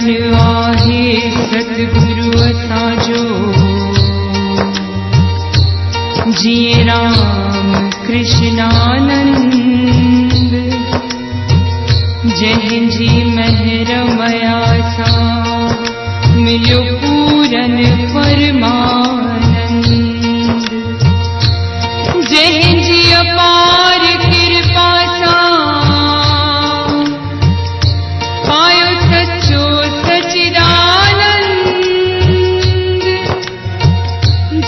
शरण आहे सतगुरु असांजो, जिए राम कृष्णानंद, जंहिंजी महर मया सां मिलियो पूरन परमानंद, जंहिंजी अपार कृपा सां पायो सचो सचिदानंद,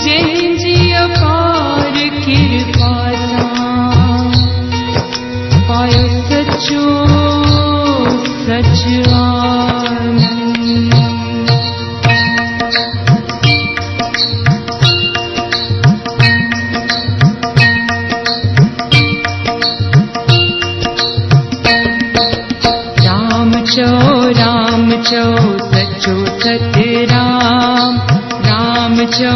जंहिंजी अपार कृपा सां पायो सचो सचिदानंद। राम चो सचो सतराम, राम चो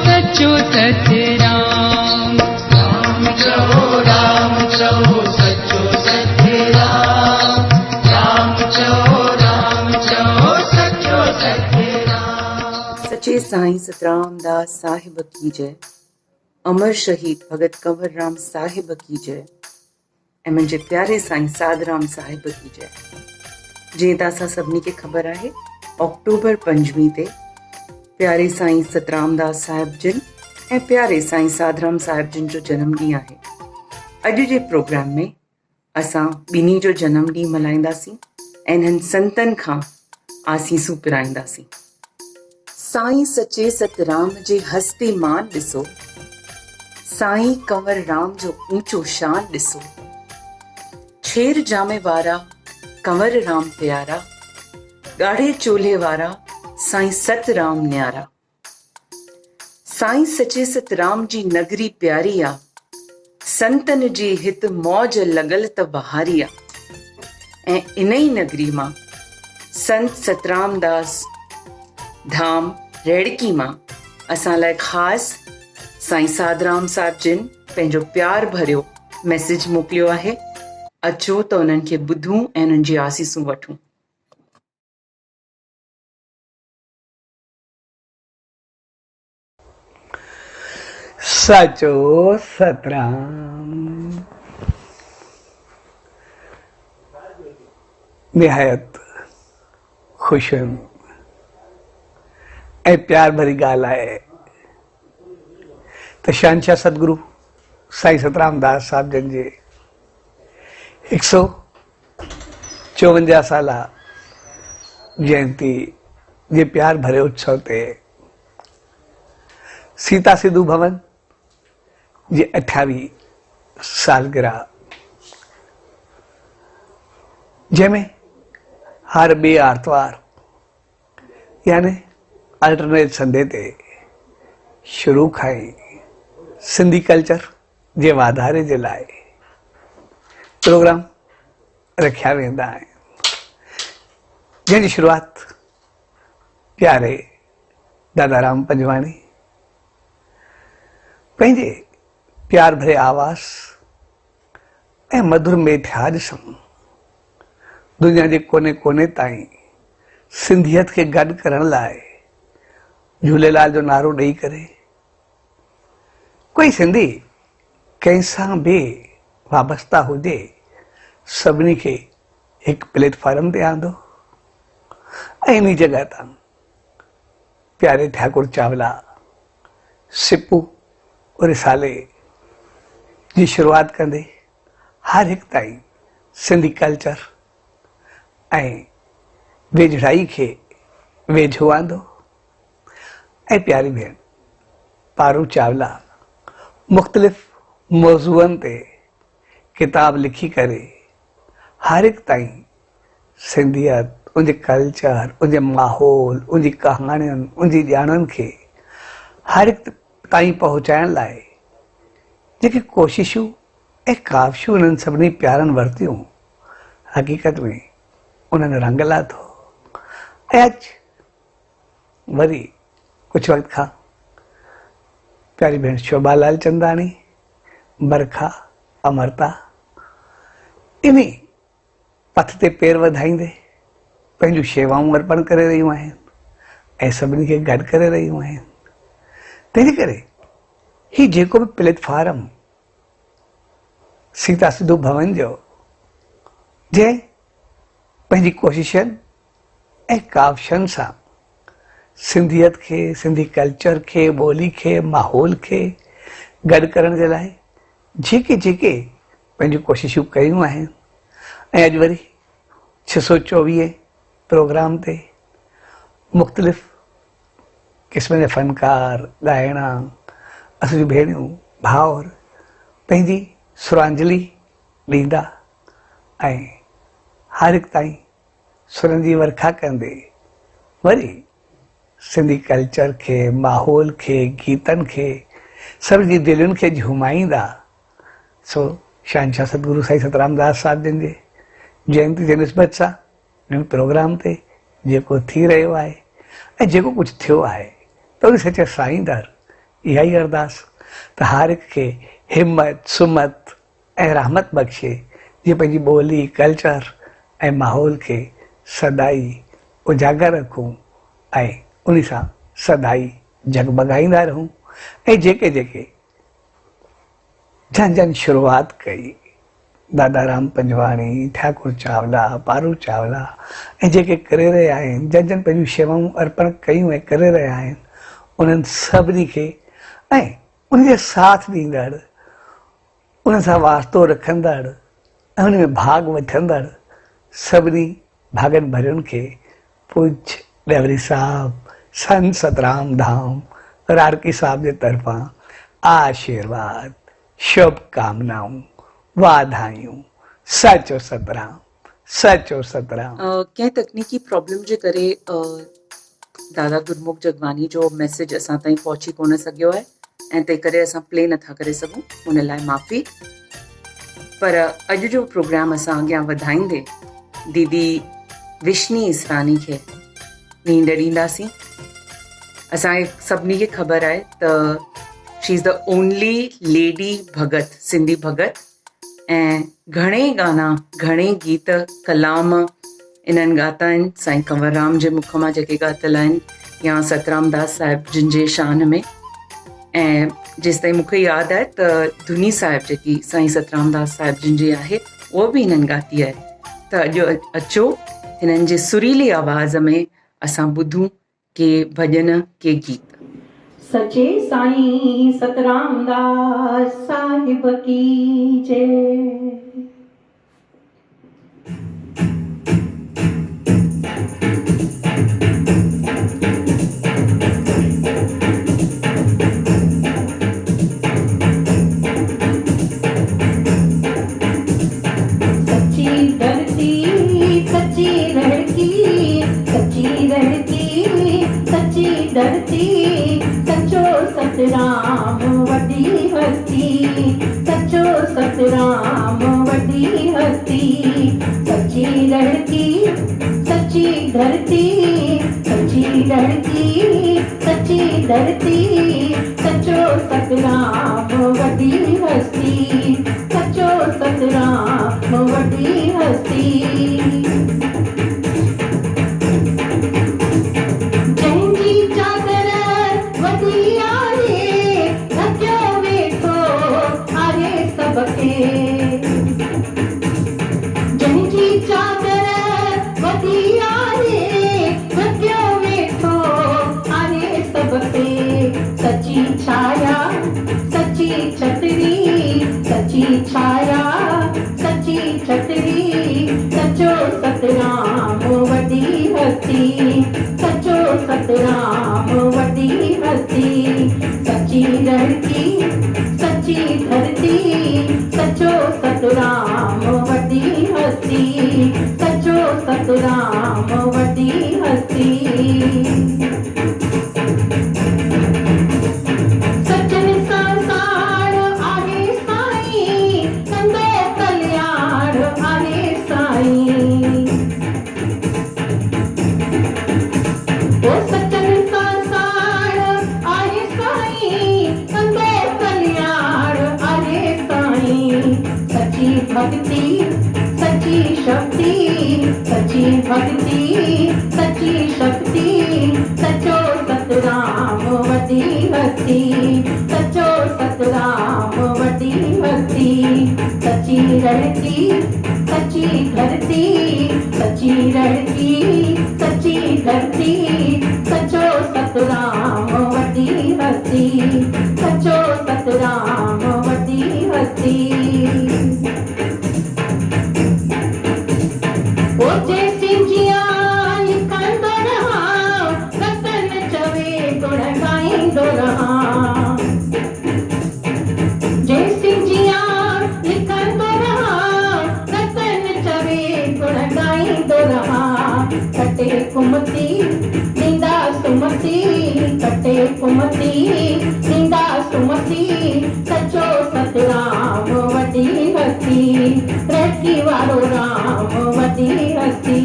सचो सतराम, राम चो सचो सतराम, राम चो सचो सतराम। सचे साईं सतराम दास साहिब की जय, अमर शहीद भगत कंवर राम साहिब की जय, ऐं मुंहिंजे प्यारे साईं साधराम साहिब की जय। जीअं त असां सभिनी खे ख़बर आहे, अक्टूबर 5 ते प्यारे साईं सतराम दास साहिब जिन ऐं प्यारे साईं साधराम साहिब जिन जो जनम ॾींहुं आहे। अॼु जे प्रोग्राम में असां ॿिन्ही जो जनम ॾींहुं मल्हाईंदासीं ऐं इन्हनि संतनि खां आसीसूं पिराईंदासीं। साईं सचे सतराम जे हस्ती मान ॾिसो, साईं कंवर राम जो ऊंचो शान ॾिसो, छेर जामे वारा कंवर राम प्यारा, ॻाढ़े चोले वारा साईं सतराम न्यारा। साईं सचे सतराम जी नगरी प्यारी आ, संतन जी हित मौज लॻल त बहारी आ, ऐं इन ई नगरी मां संत सतराम दास धाम रेड़की मां असां लाइ ख़ासि साईं साधराम साहिब जिन पंहिंजो प्यार भरियो मैसेज मोकिलियो आहे। अचो त उन्हनि खे ॿुधूं ऐं उन्हनि जी आसीसूं वठूं। सचो सतराम। निहायत खुश ऐं प्यार भरी ॻाल्हि आहे त शहंशाह सतगुरु साईं सतराम दास साहिब जन जे 154 साला जयंती जे प्यार भरे उत्सव ते सीता सिद्धू भवन जी 28वीं सालगिरह, जंहिंमें हर ॿिए आर्तवार यानी अल्टरनेट संडे ते शुरू खां ई सिंधी कल्चर जे वाधारे जे लाइ प्रोग्राम रखिया वेंदा आहिनि, जंहिंजी शुरूआत प्यारे दादाराम पंजवाणी पंहिंजे प्यार भरे आवाज़ ऐं मधुर मेठियाज सां दुनिया जे कोने कोने ताईं सिंधियत खे गॾु करण लाइ झूलेलाल जो नारो ॾेई करे कोई सिंधी कंहिंसां बि वाबस्ता हुजे सभिनी खे हिकु प्लेटफॉर्म ते आंदो ऐं इन जॻह तां प्यारे ठाकुर चावला सिपू रिसाले जी शुरूआत कंदे हर हिकु ताईं सिंधी कल्चर ऐं वेझड़ाई खे वेझो आंदो ऐं प्यारी भेण पारू चावला मुख़्तलिफ़ मौज़ूअनि ते किताब लिखी करे हर हिकु ताईं सिंधियत, उनजे कल्चर, उनजे माहौल, उनजी कहाणियुनि, उनजी ॼाणनि खे हर हिकु ताईं पहुचाइण लाइ जेके कोशिशूं ऐं काविशूं उन्हनि सभिनी प्यारनि वरितियूं, हक़ीक़त में उन्हनि रंग लाथो। ऐं अॼु वरी कुझु वक़्त खां प्यारी भेण शोभा लालचंदाणी, बरखा, अमरता इन पथ ते पेर वधाईंदे पंहिंजूं शेवाऊं अर्पण करे रहियूं आहिनि ऐं सभिनी खे गॾु करे रहियूं आहिनि। तंहिंजे करे ही जेको बि प्लेटफॉर्म सीता सिधू भवन जो जंहिं पंहिंजी कोशिशनि ऐं कावशनि सां सिंधियत खे, सिंधी कल्चर खे, ॿोली खे, माहौल खे गॾु करण जे लाइ जेके जेके पंहिंजूं कोशिशूं कयूं आहिनि ऐं अॼु वरी 624 प्रोग्राम ते मुख़्तलिफ़ क़िस्म जा फ़नकार, ॻाइणा, असांजी भेणियूं भाउर पंहिंजी सुरांजली ॾींदा ऐं हर हिकु ताईं सुरनि जी वर्खा कंदे वरी सिंधी कल्चर खे, माहौल खे, गीतनि खे, सभिनी जी दिलुनि खे झुमाईंदा। सो शहंशाह सतगुरु साईं सतराम दास साहिब जन जे जयंती जे निस्बत सां हिन प्रोग्राम ते जेको थी रहियो आहे ऐं जेको कुझु थियो आहे त उन सचे साईं दर इहा ई अरदास त हर हिक खे हिम्मत, सुमत ऐं रहमत बख़्शे जीअं पंहिंजी ॿोली, कल्चर ऐं माहौल खे सदाई उजागर रखूं ऐं उन सां सदाई जगमगाईंदा रहूं ऐं जेके जेके जन जन शुरूआत कई दादाराम पंजवाणी, ठाकुर चावला, पारू चावला ऐं जेके करे रहिया आहिनि, जन जन पंहिंजूं शेवाऊं अर्पण कयूं ऐं करे रहिया आहिनि, उन्हनि सभिनी खे ऐं उनजे साथ ॾींदड़, उन सां वास्तो रखंदड़ ऐं उन में भाग वठंदड़ सभिनी भागनि भरियुनि खे पूज्य डेवरी साहब, संत सतराम धाम, रारकी साहब जे तरफ़ां आशीर्वाद, शुभकामनाऊं, वाधायूं। सचो सतराम, सचो सतराम। कंहिं तकनीकी प्रॉब्लम जे करे दादा गुरमुख जगवानी जो मैसेज असां ताईं पहुची कोन सघियो आहे ऐं तंहिं करे असां प्ले नथा करे सघूं, उन लाइ माफ़ी। पर अॼु जो प्रोग्राम असां अॻियां वधाईंदे दीदी विष्णी इसरानी खे नींड ॾींदासीं। असांखे सभिनी खे ख़बर आहे त she is the only lady Bhagat, Sindhi Bhagat, ऐं घणेई गाना, घणेई गीत, कलाम इन्हनि ॻाता आहिनि साईं कंवरराम जे मुख मां जेके ॻातल आहिनि या सतराम दास साहिब जिन जे शान में। ऐं जेसि ताईं मूंखे यादि आहे त धुनी साहिब जेकी साईं सतराम दास साहिब जिन जी आहे उहो बि हिननि ॻाती आहे। त अॼु अचो हिननि जे सुरीली आवाज़ में असां ॿुधूं के भॼन, के गीत। सचे साईं सतराम दास साहिब की जय। सतराम वडी हस्ती, सचो सतराम वडी हस्ती, सच्ची लड़की, सच्ची धरती, सच्ची लड़की, सच्ची धरती, सचो सतराम वडी हस्ती, सचो सतराम वडी हस्ती। सच्ची छाया, सच्ची छतरी, सच्ची छाया, सच्ची छतरी, सचो सतराम वडी हस्ती, सचो सतराम वडी हस्ती, सच्ची लड़की, सच्ची धरती, सचो सतराम वडी हस्ती, सचो सतराम वडी हस्ती। सचन सची शक्ति सचो सतराम वडी हस्ती सचो सतराम वडी हस्ती सची रहती सची धरती सची रहती सची धरती सचो सतराम वडी हस्ती सचो सतराम वडी हस्ती ओ जय सिंजिया लिखंदो रहा रतन चवे गुण गाइंदो रहा जय सिंजिया लिखंदो रहा रतन चवे गुण गाइंदो रहा कटे कुमती निंदा सुमती कटे कुमती निंदा सुमती सचो सतराम वडी हस्ती रखी वारो राम वडी हस्ती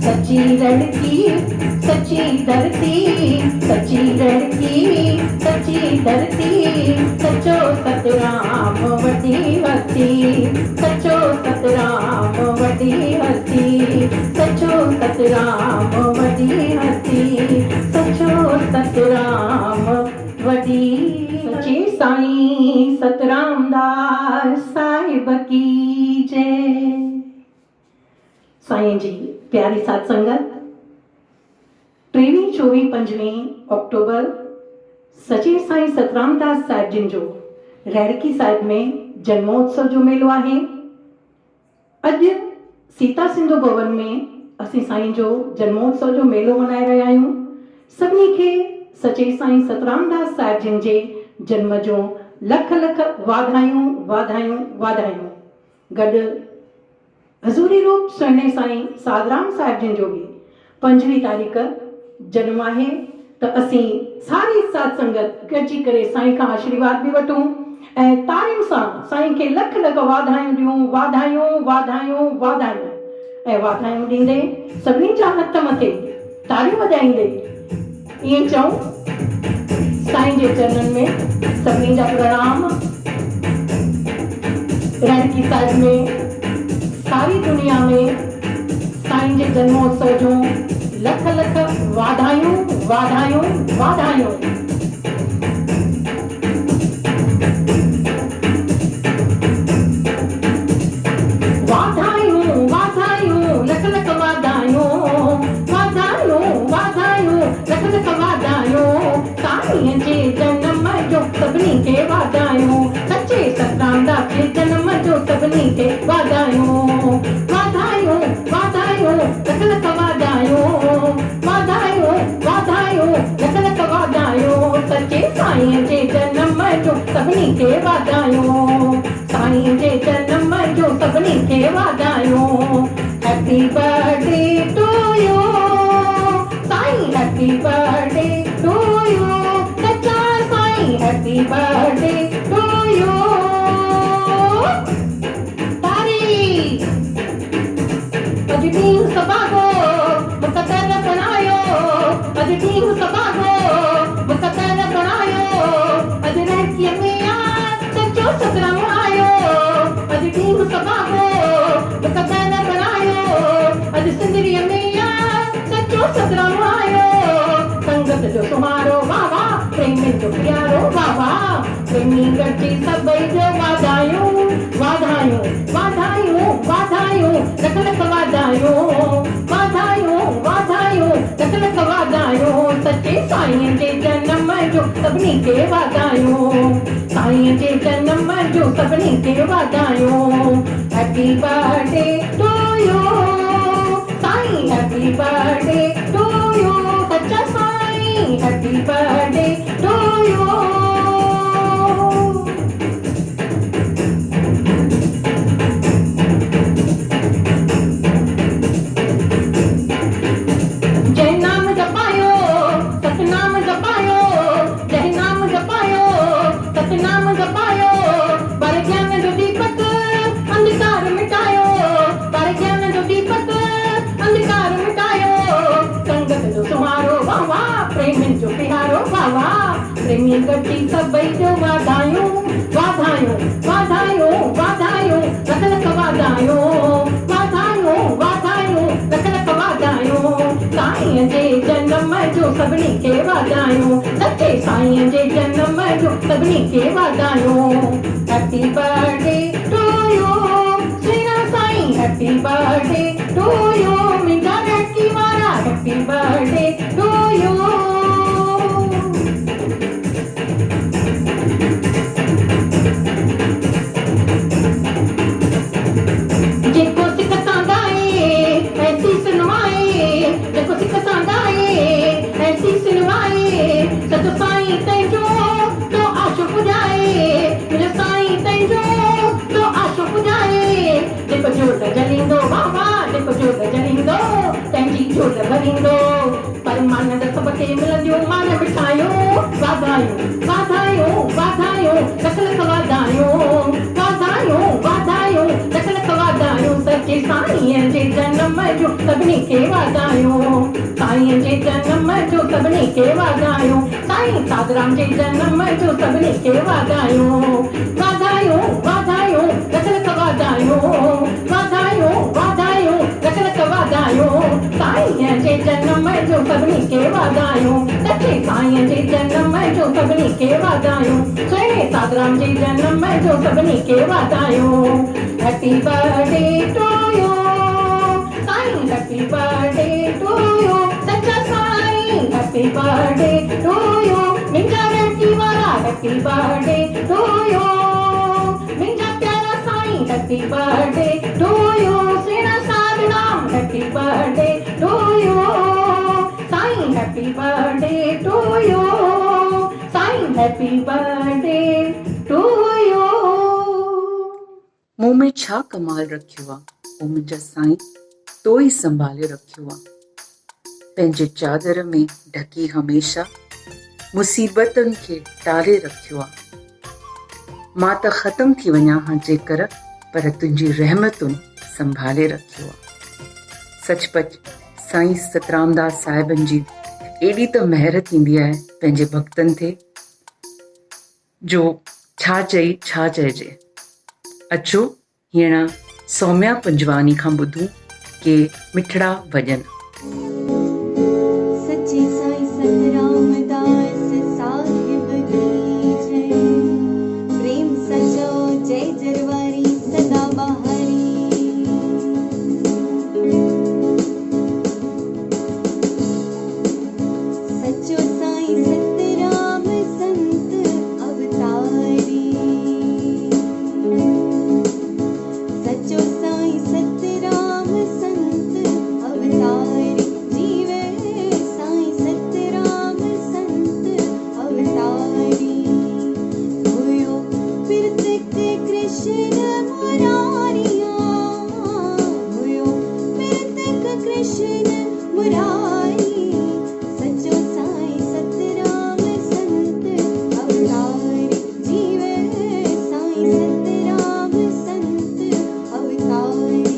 सची लड़की सची धरती सची लड़की सची धरती सचो सतराम वडी हस्ती सचो सतराम वडी हस्ती सचो सतराम वडी हस्ती सचो सतराम वडी सची साईं सतराम दास साहिब की जय। साईं जी प्यारी साध संगत 23, 24, 25 अक्टूबर सची साईं सतराम दास साहिब जिन जो रैड़की साहिब में जन्मोत्सव जो मेलो आहे। अॼु सीता सिंधु भवन में असीं साईं जो जन्मोत्सव जो मेलो मनाए रहिया आहियूं। सभिनी खे सचे साईं सतराम दास साहिब जिन जे जन्म जो लख लख वाधायूं वाधायूं वाधायूं। गॾु हज़ूरी रूप सुहिणे साईं साधराम साहिब जिन जो बि 25 तारीख़ जन्म आहे त असीं सारी साध संगत गॾिजी करे साईं खां आशीर्वाद बि वठूं ऐं तारियुनि सां साईं खे लख लख वाधायूं ॾियूं वाधायूं वाधायूं वाधायूं ऐं वाधायूं ॾींदे सभिनी जा हथ मथे तारियूं वॼाईंदे ईअं चऊं साईं जे चरणनि में सभिनी जा प्रणाम। रैड़की साहिब में सारी दुनिया में साईं जे जन्मोत्सव जो लख लख वाधायूं वाधायूं वाधायूं। वाधायूं वाधायूं लख लख वाधायूं वाधायूं वाधायूं लख लख वाधायूं। साईं जे जन्म जो सभिनी खे वाधायूं सचे सतराम दास जे जन्म जो सभिनी खे वाधायूं वाधायूं वाधायूं लख लख वाधायूं वाधायूं वाधायूं लख लख वाधायूं। सचे साईं जे जन्म जो सभिनी खे वाधायूं साईं जे जन्म जो सभिनी खे वाधायूं। Happy birthday to you Sai happy birthday to you सच्चा Sai happy birthday to you. तारी अॼु ॾींहुं सभागो मुक़दर बणायो अॼु ॾींहुं सभागो मुक़दर बणायो अॼु रैड़कीअ में सचो सतराम आयो अॼु ॾींहुं सभागो मुक़दर बणायो अॼु सिंधरीअ में सचो सतराम आयो। संगत जो सुमारो वाह वाह प्रेमी जो प्यारो वाह वाह प्रेमी गॾिजी सभई जो वाधायूं वाधायूं वाधायूं वाधायूं लख लख वाधायूं वाधायूं वाधायूं लख लख वाधायूं। सचे साईं जे जन्म जो सभिनी खे वाधायूं साईं जे जन्म जो सभिनी खे वाधायूं। Happy birthday to you Sai happy birthday to you सच्चा Sai happy birthday to you. जय नाम जपायो सतनाम जपायो जय नाम जपायो सतनाम जपायो। पर ज्ञान जो दीपक अंधकार मिटायो पर ज्ञान जो दीपक अंधकार मिटायो। संगत जो सुहारो वाह वाह प्रेमी जो प्यारो वाह वाह प्रेमी गॾिजी सभई जो वाधायूं वाधायूं वाधायूं वाधायूं लख लख वाधायूं वाधायूं वाधायूं लख लख वाधायूं। साईं साईं जे जन्म जो सभिनी खे वाधायूं सचे साईं जे जन्म जो सभिनी खे वाधायूं happy birthday to you Shrina Sai happy birthday to you मुंहिंजा लड़की वारा हैप्पी बर्थडे टू यू जेको सिख सांदाए ऐसी सुनवाए जेको सिख सांदाए ऐसी सुनवाए सचो साईं तंहिंजो तो आशो पुॼाए मुंहिंजो साईं तंहिंजो तो आशो पुॼाए जेको जोत जलींदो बाबा जेको जोत जलींदो तंहिंजी जोत भरींदो परमानंद सभ खे मिलंदियूं मान मिठायूं वाधायूं वाधायूं वाधायूं लख लख वाधायूं वाधायूं वाधायूं लख लख वाधायूं सचे साईं जे जन्म जो सभिनी खे वाधायूं साईं जे जन्म जो सभिनी खे वाधायूं साईं साधराम जे जन्म जो सभिनी खे वाधायूं वाधायूं वाधायूं लख लख वाधायूं वाधायूं वाधायूं लख लख वाधायूं साईं जे जन्म जो सभिनी खे वाधायूं सचे साईं जे जन्म जो सभिनी खे वाधायूं सुहिणे साधराम जे जन्म जो सभिनी खे वाधायूं happy birthday to you Sai happy birthday to you सच्चा Sai happy birthday to you मुंहिंजा लड़की वारा हैप्पी बर्थडे टू यू मुंहिंजा प्यारा साईं हैप्पी बर्थडे टू यू सुहिणा Sadhram happy birthday to you Sai happy birthday to you Sai happy birthday to you मूं में छा कमाल रखियो आहे उहो मुंहिंजा साईं तो ई संभाले रखियो आहे पंहिंजे चादर में ढकी हमेशा मुसीबतुनि खे टारे रखियो आहे मां त ख़तम थी वञा हा जेकर पर तुंहिंजी रहमतुनि संभाले रखियो आहे सचपच साईं सतरामदास साहिबनि जी एॾी त महर थींदी आहे पंहिंजे भक्तनि ते जो छा चइजे अचो हींअर सौम्या पंजवानी खां ॿुधूं के मिठड़ा भॼन सच्चे साईं सतरामदास साहिब की जय प्रेम सचो जय जरवारी सदा बहारी सच्चो साईं सतराम संत अवतारी सच्चो साईं सतराम संत अवतारी जीवे साईं सतराम संत अवतारी हुयो प्रत्यक्ष कृष्ण मुरारिया हुयो प्रत्यक्ष कृष्ण मुरारी सच्चो साईं सतराम संत अवतारी जीवे साईं सतराम संत अवतारी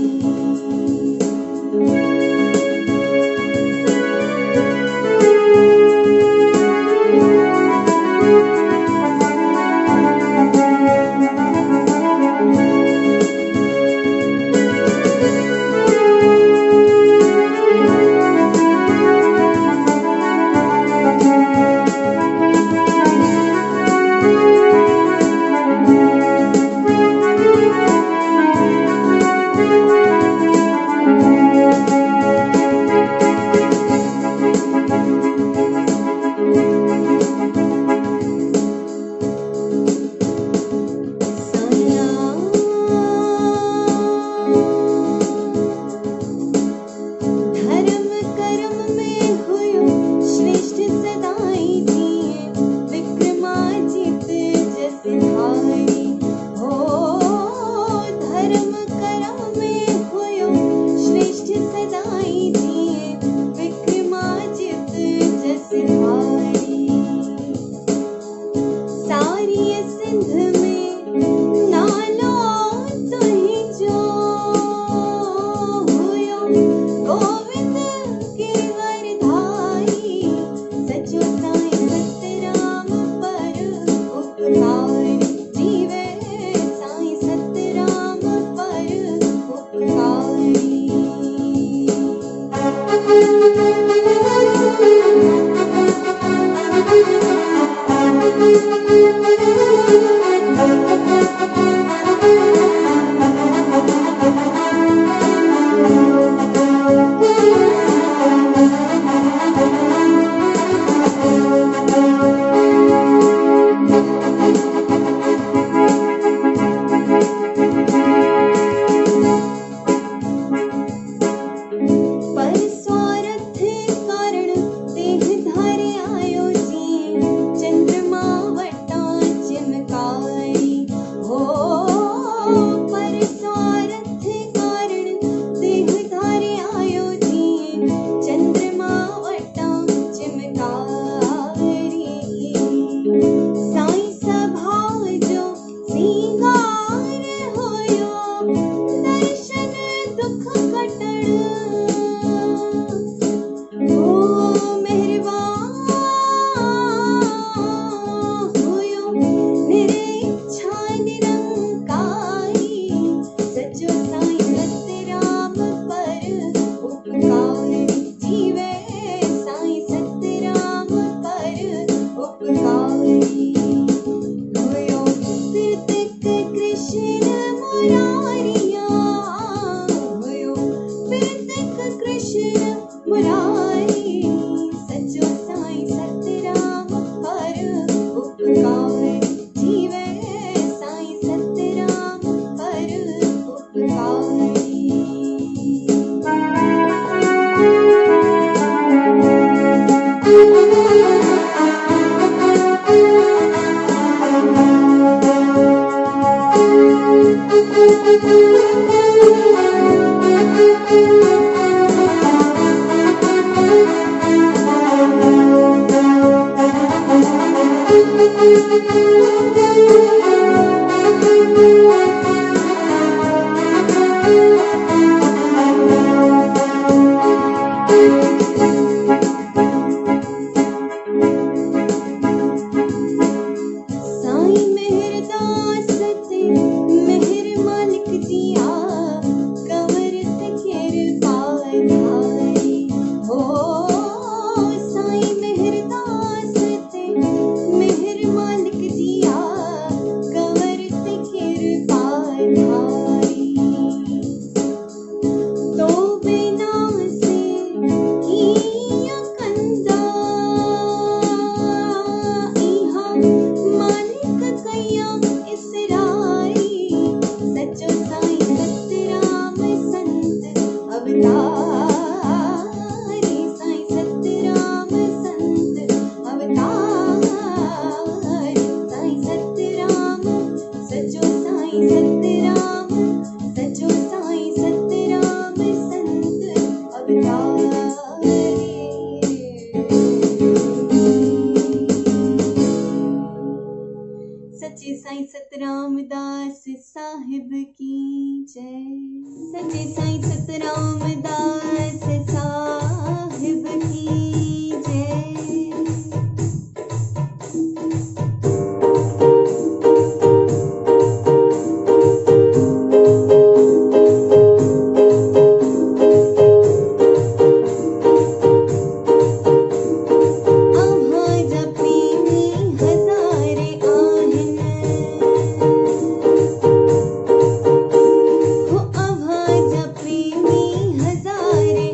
धर्म कर्म में हुयो श्रेष्ठ सदाई जिए विक्रमाजित जस धारी हो धर्म कर्म में हुयो श्रेष्ठ सदाई जिए विक्रमाजित जस धारी सारी सिंध में नालो तुही जो हुयो गोविंद गिरवर धारी सचो साईं मेहरदास ते मेहर मालिक दिया कंवर ते कृपा धारी हो साईं मेहरदास ते मेहर मालिक दिया कंवर ते कृपा धारी तो बिना से किया कंदा इहा मालिक कया इसराई सचो साईं सतराम संत अवतारी साईं सतराम संत अवतारी साईं सतराम सचो साईं सतराम सचो साईं सतराम संत अवतारी सच्चे साईं सतराम दास साहिब की जय सच्चे साईं सतराम दास साहिब की जय आभाजा प्रेमी हजारे आहिन हो आभाजा प्रेमी हजारे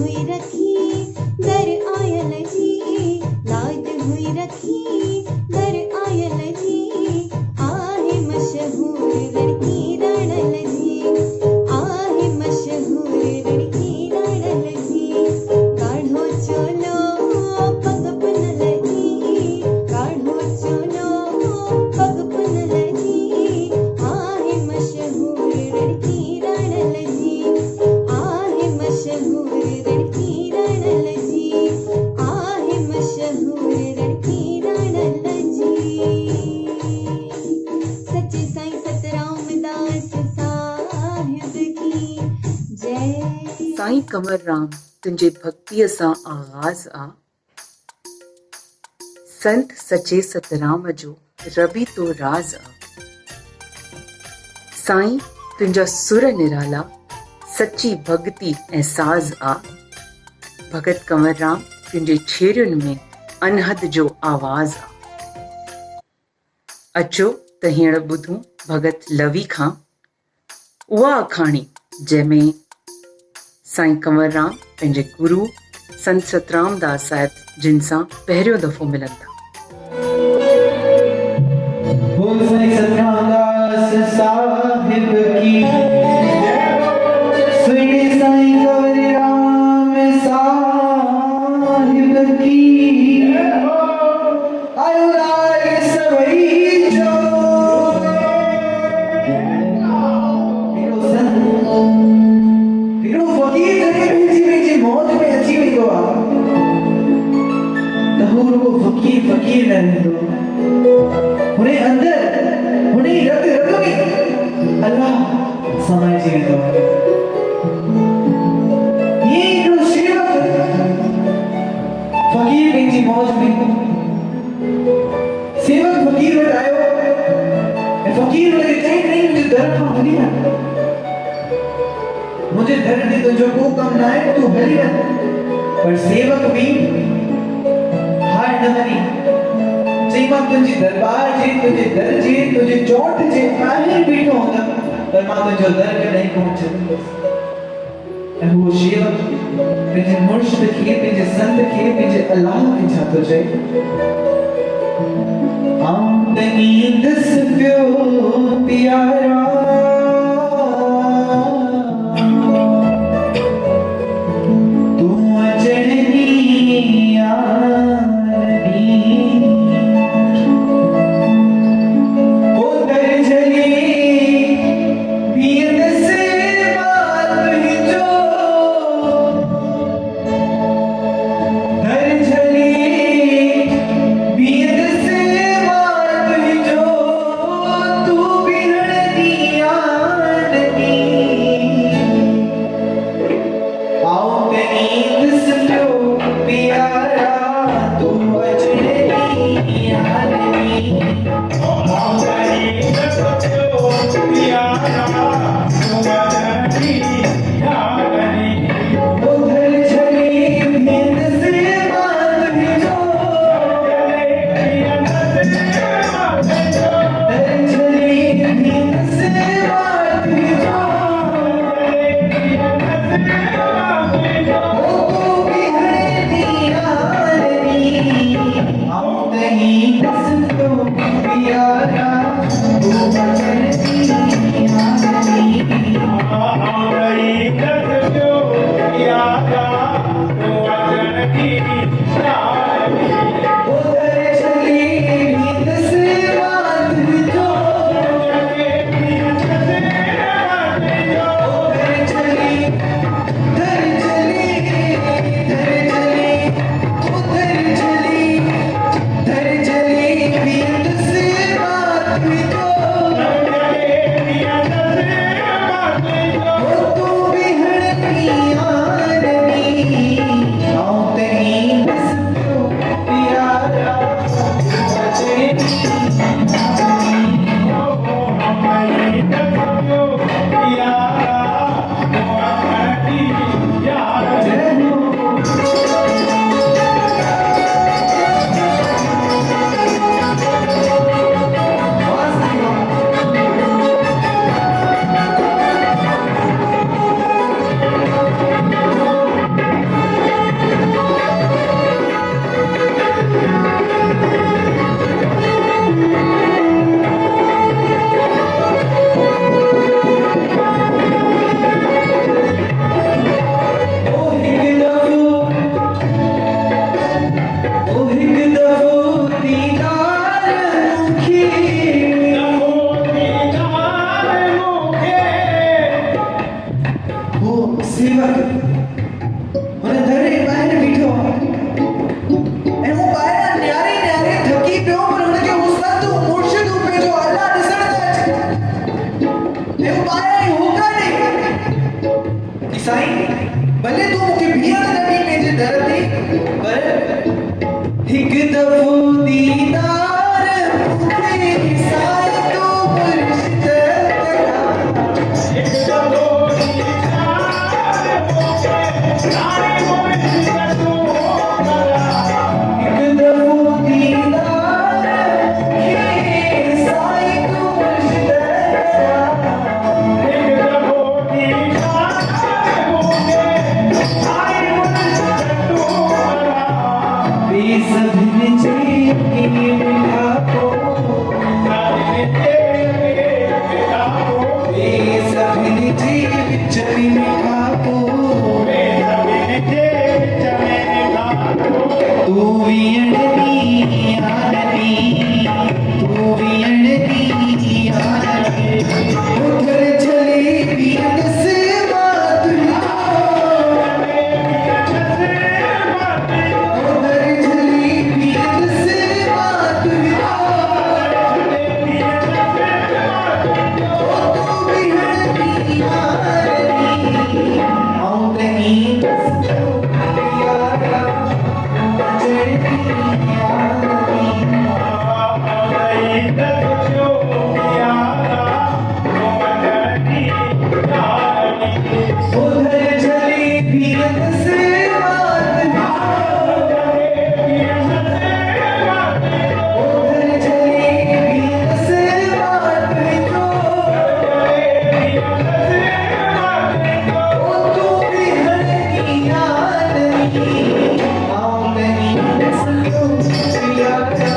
हुई रखी दर आयल जी लाज हुई रखी दर आयल जी आहे मशहूर लड़की रणल जी आहे मशहूर लड़की रणल जी काढ़ो चोलो पग पुनल जी काढ़ो चोलो पग पुनल जी आहे मशहूर लड़की रणल जी आहे मशहूर लड़की रणल जी आहे मशहूर लड़की रणल जी सच्चे साईं सतराम दास साहिब की जय साईं कंवरराम तुंहिंजे भक्तीअ सां आगाज़ आ संत सचे सतराम जो रबी तो राज आ साईं तुंहिंजा सुर निराला सच्ची भक्ति ऐं साज़ आ भगत कंवरराम तुंहिंजे छेड़ियुनि में अनहद जो आवाज़ आ अचो त हींअर ॿुधूं भगत लवी खां उहा अखाणी जंहिंमें साईं कंवरराम पंहिंजे गुरु संत सतराम दास साहिब जिन सां पहिरियों दफ़ो मिलनि था बोल साईं सतराम दास साहिब की श्री साईं कंवरराम साहिब की आयो राय सवई जो हीरो संत हीरो फकीर जने भेजी मौत में अची वई हो त हू रुगो फकीर फकीर न रहंदो हुने अंदर हुने रग रग में अल्लाह समाइजी वेंदो ये हिकिड़ो सेवक फकीर पंहिंजी मौज में सेवक फकीर वटि आयो ऐं फकीर हुनखे चई नहीं मुंहिंजे दर खां हली वञ मुंहिंजे दर ते तुंहिंजो को कमु न आहे तूं हली वञ पर सेवक बि हार न मनी चई मां तुंहिंजी दरबार जे तुंहिंजे दर जे तुंहिंजे चोट जे ॿाहिरि बीठो हूंदमि पर मां तुंहिंजो दर कॾहिं कोन छॾींदुसि ऐं उहो शेवक पंहिंजे मुर्शिद खे पंहिंजे संत खे पंहिंजे अल्लाह खे छा थो चए आमदनी दस पियो प्यारा तूं अचणी यारी ओ दर चली बीत से बात ही जो दर चली बीत से बात ही जो तू बिहड़ दी हीअं नंढी पंहिंजे दर ते पर हिकु दफ़ो दीदार मूंखे साईं तूं मुर्शिद करा हिकु दफ़ो दीदार खे साईं तूं मुर्शिद सभिन जी मिठा को सभिन जी विच में मिठा को तू वियणदी आरती तू वियणदी आरती उधर चली बीनस माधुरी उधर चली बीनस माधुरी तू वियणदी आरती आऊं नहीं यारा उधर चली बीरत से उधर चली बीरत से तू भी हड़की याद आओ नहीं सुनो यारा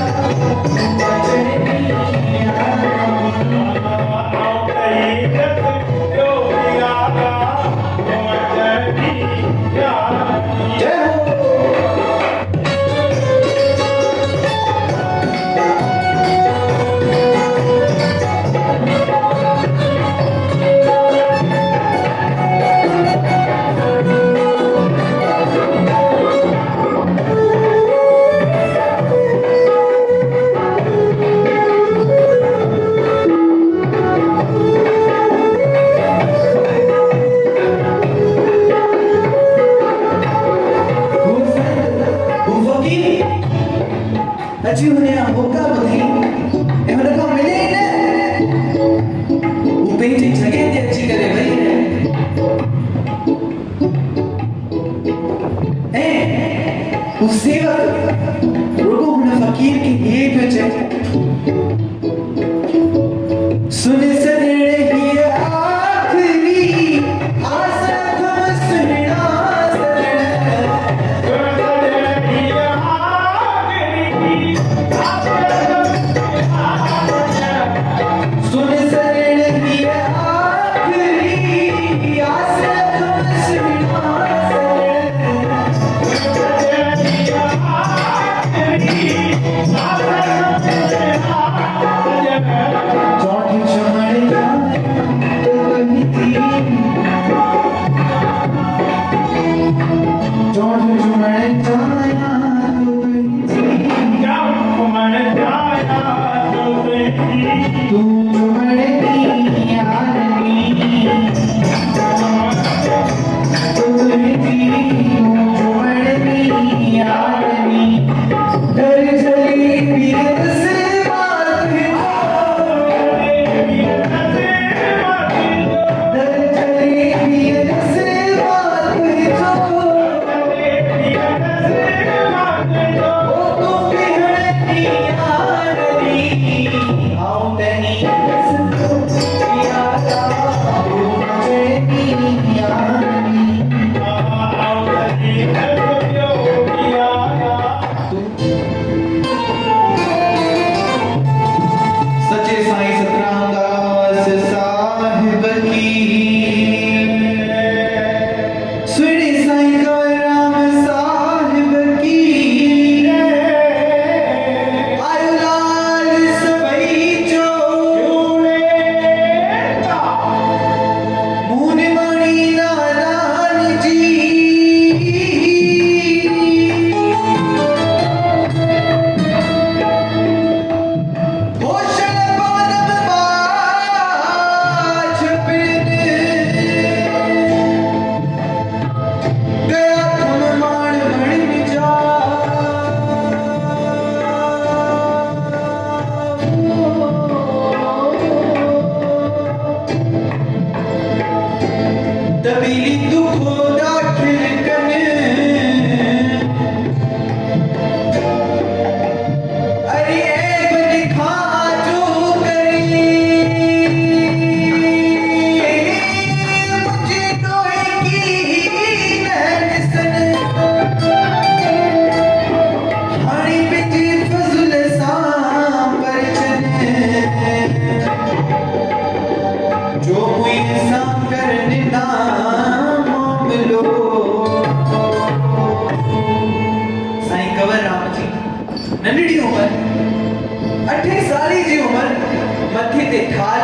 अजी उन्हें मौका ॿुधी ऐं हुन खां मिले ई न हू पंहिंजी जॻह ते अची करे वेही ऐं हू सेवक रुॻो हुन फ़क़ीर खे इहे पियो चए सुन सॼण हीअ आख़िरी आस थम सुहिणा सुन सॼण हीअ आख़िरी आस थम सुहिणा नंढड़ी उम्र 18 साल जी उम्र मथे ते थाल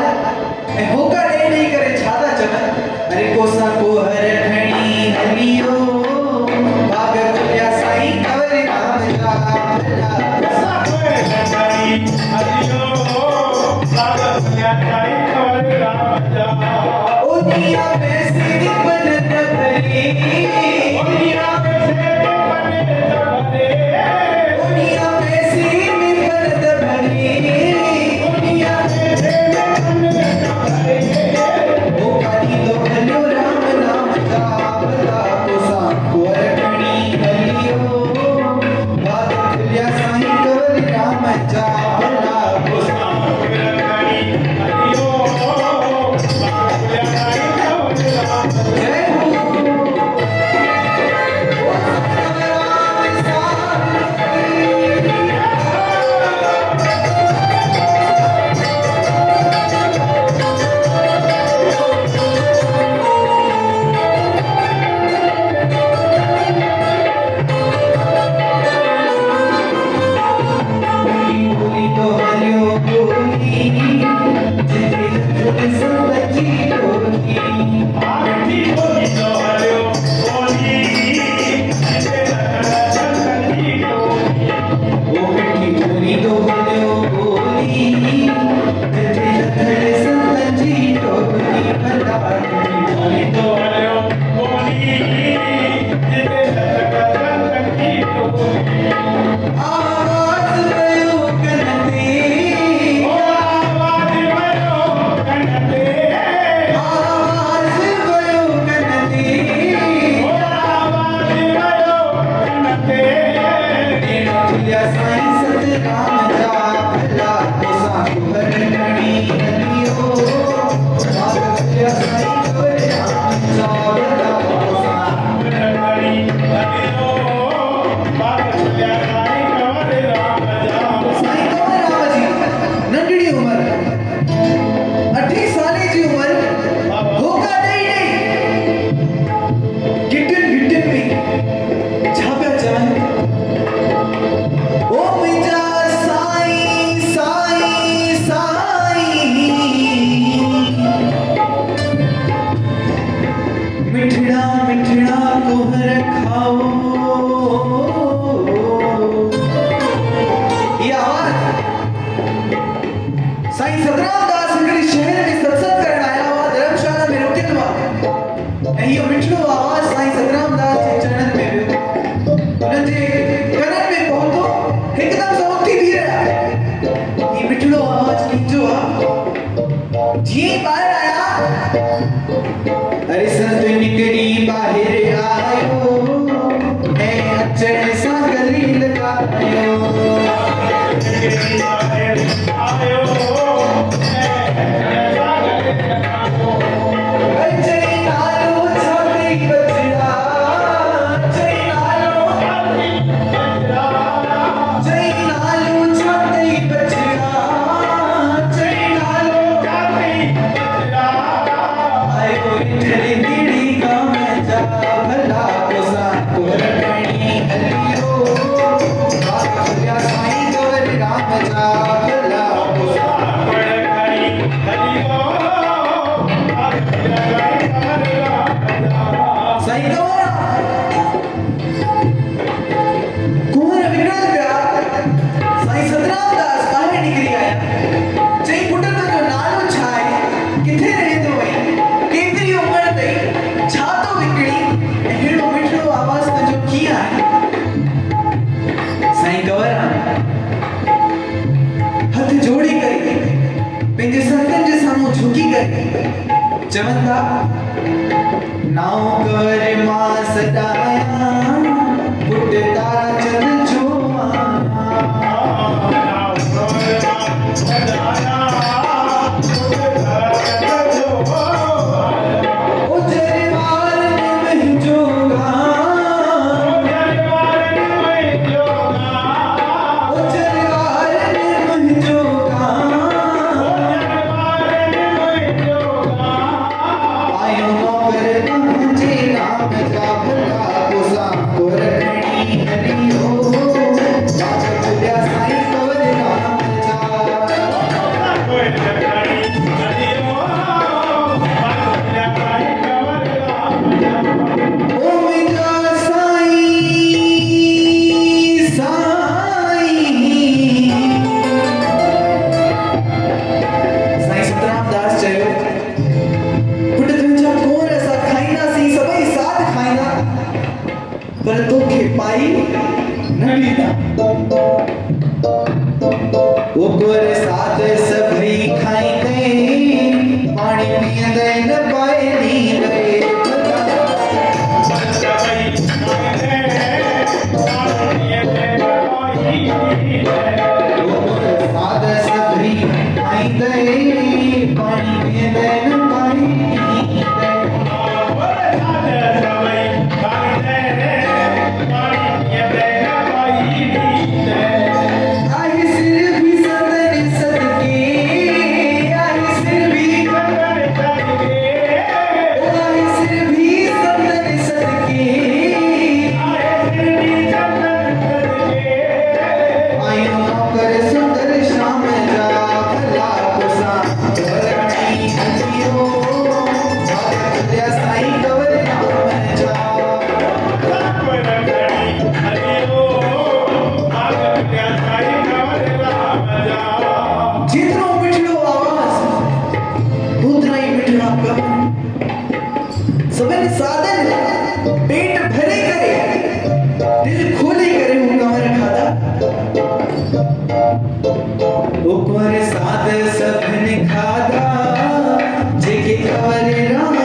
ऐं होका ॾेई ॾेई करे छा था चवनि अरे कोसा कोहर खणी हलियो बाग खुलिया साईं कंवर राम जा ओनिया पैसे बनत भरी ओनिया पैसे में बनत भरी ओनिया पैसे ओ काली तो हलियो राम नाम का भला कोसा कोहर खणी हलियो बाग खुलिया साईं कंवर राम जा भला कोसा जय हो बोली तो हलियो बोली जिते तुझे संगती बोली ओ मिठी बोली तो हलियो बोली जिते तुझे संगती बोली भला बोली तो आवाज गयो कनते आवाज गयो कनते देना खुलिया साईं सतराम जा भला कोसा कोहर खणी हलियो बाग खुलिया साईं कंवर राम जा भला कोसा साईं कंवर राम जी नंढड़ी उम्र 18 साल जी उम्र होका ॾेई ॾेई गिटन गिटन में छा पिया चवनि ओ मुंहिंजा साईं साईं साईं मिठड़ा मिठड़ा कोहर खाओ ये आवाज साईं सतराम दास हिकिड़े शहर में सत्संग करण आया हुआ धर्मशाला में रुकियल हुआ ऐं इहो मिठड़ो आवाज़ साईं सतराम दास जे चरणनि में वियो उन्हनि जे कननि में पहुतो हिकदमि सां उथी बीह रहिया हीउ मिठड़ो आवाज़ कंहिंजो आहे जीअं ई ॿाहिरि आया अरे संत निकिरी ॿाहिरि आयो ऐं अचण सां गली लॻायो चई नालो छाती बचड़ा चई नालो छाती बचड़ा चई नालो छाती बचड़ा चई नालो छाती बचड़ा आयो इठड़ी दीड़ी गाम जा भला कोसा कोहर खणी हलियो बाग खुलिया साईं कंवर राम जा भला कोसा साईं कंवर कुंवर विकल पिया साईं सतराम दास ॿाहिरि निकिरी आया चई पुट तुंहिंजो नालो छा आहे किथे रहंदो आहीं केतिरी उमिरि अथई छा थो विकिणी ऐं अहिड़ो मिठड़ो आवाज़ तुंहिंजो कीअं आहे साईं कंवर हथ जोड़ी करे पंहिंजे संतनि जे साम्हूं झुकी करे चवनि था नाओ कंवर मां सदाया पुट तारा चंद जो ओ जरवार ने मुंहिंजो गान ओ जरवार ने मुंहिंजो गान आयो नौकर मुंहिंजे राम जा भला कोसा के पाई नड़ीता ऊपर साथ सभई खाईंदे पानी पींदे न पाए नींदे साध सभई खाईंदे पानी पींदे न पाए नींदे आई सिर भी सदन सदके आई सिर भी सदन सदके आयो कर सुंदर श्याम जा भला कुसा वरणी हलियो भारत साई कवर नाम जा जितनो मिठड़ो आवाज उतना ही मिठड़ा गम सवेरे साधन पेट भरे करे दिल खोले करे हूँ कमर खादा ऊपर साध सबन खादा जेके कवर राम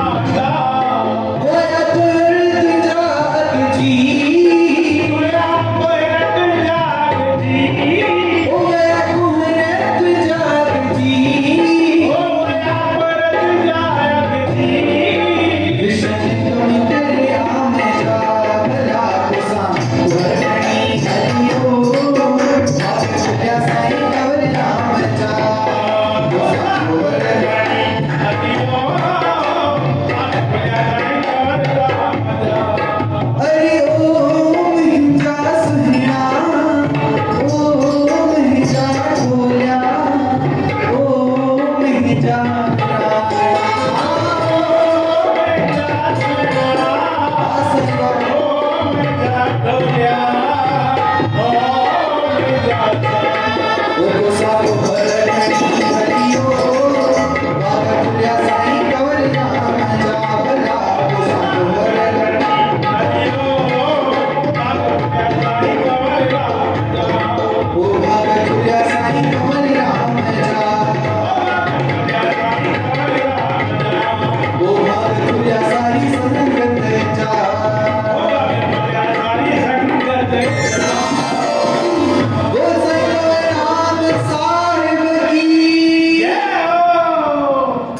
आता होया तुर जाग जी होया कुहरत जाग जी विष्णु तुम तेरे आम जा भला कुसा वरणी हलियो भारत साई कवर नाम जा अरे ओम हिंजा सुनिया ओम हिंजा बोलिया ओम हिंजा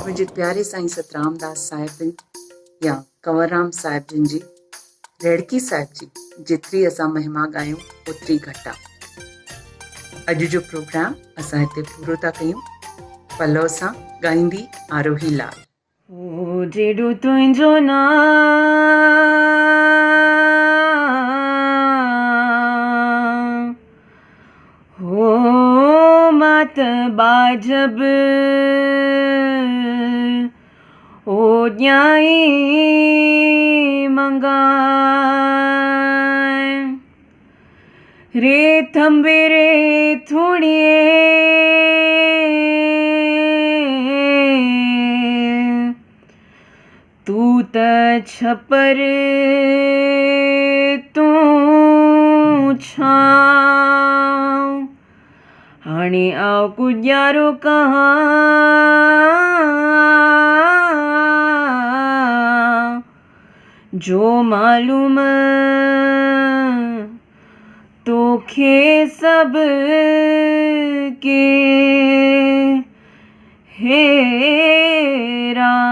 मुंहिंजे प्यारे साईं सतरामदास साहिब जिन या कंवरराम साहिब जिन जी रेड़की साहिब जी जेतिरी असां महिमा ॻायूं ओतिरी घटि आहे। अॼु जो प्रोग्राम असां हिते पूरो था कयूं। पलव सां ॻाईंदी आरोही लाल। ओ जेड़ो तुंहिंजो नाम हो मात बाजब ओ न्याई मंगाए रे थंबे रे थोड़िए तू त छपर तू छांव हाणे आओ गुजारो कहाँ जो मालूम तोखे सब के हे राम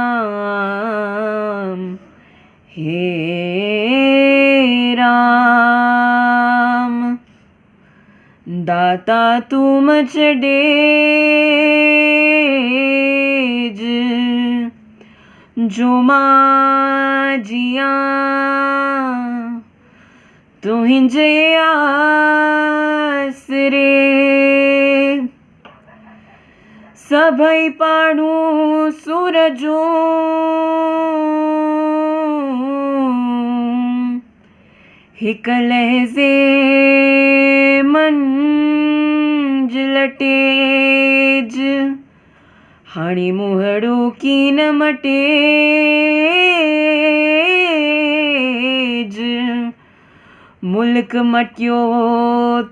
दाता तू मच डेज जो मां जिया तुंहिंजे आसरे सभई पाणू सूरजो हिक लहज़े मंझ लटेज हाणे मुहड़ो कीन मटेज मुल्क मटियो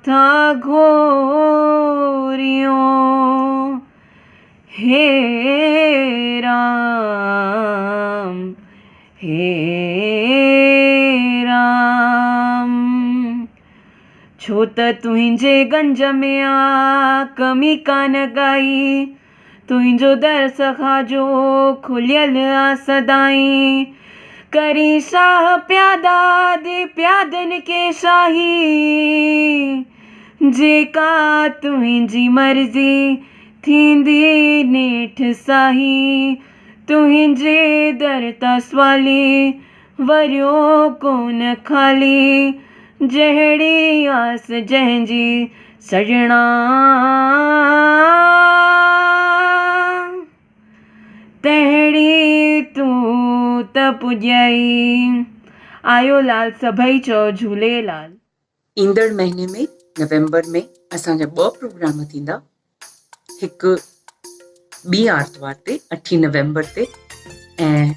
था घोरियों हे राम छो त तुंहिंजे गंज में आ कमी कान ॻाई तुंहिंजो दर सखाजो खुलियल आ सदाई करी शाह प्यादा दे प्यादन के शाही जेका तुंहिंजी मर्ज़ी थींदी नेठ साही तुंहिंजे दर तां सवाली वरियो कोन खाली जहिड़ी आस जंहिंजी सॼणा तहिड़ी तूं त पुॼई आयो लाल सभई चओ झूलेलाल। ईंदड़ महीने में नवंबर में असांजा 2 प्रोग्राम थींदा। हिकु ॿी आर्तवार ते 8 नवंबर ते ऐं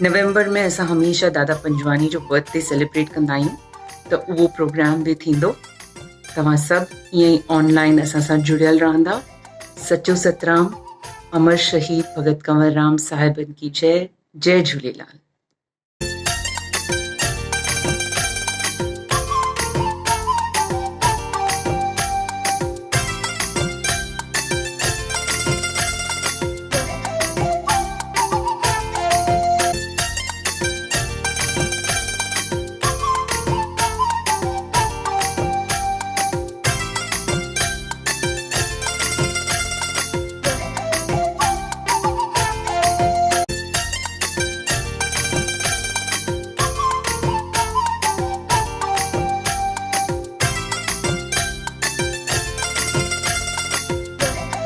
नवंबर में असां हमेशह दादा पंजवानी जो बर्थडे सेलिब्रेट कंदा आहियूं त उहो प्रोग्राम बि थींदो। तव्हां सभु ईअं ई ऑनलाइन असां सां जुड़ियल रहंदा। सचो सतराम अमर शहीद भगत कंवर राम साहिबन की जय। जय झूलेलाल।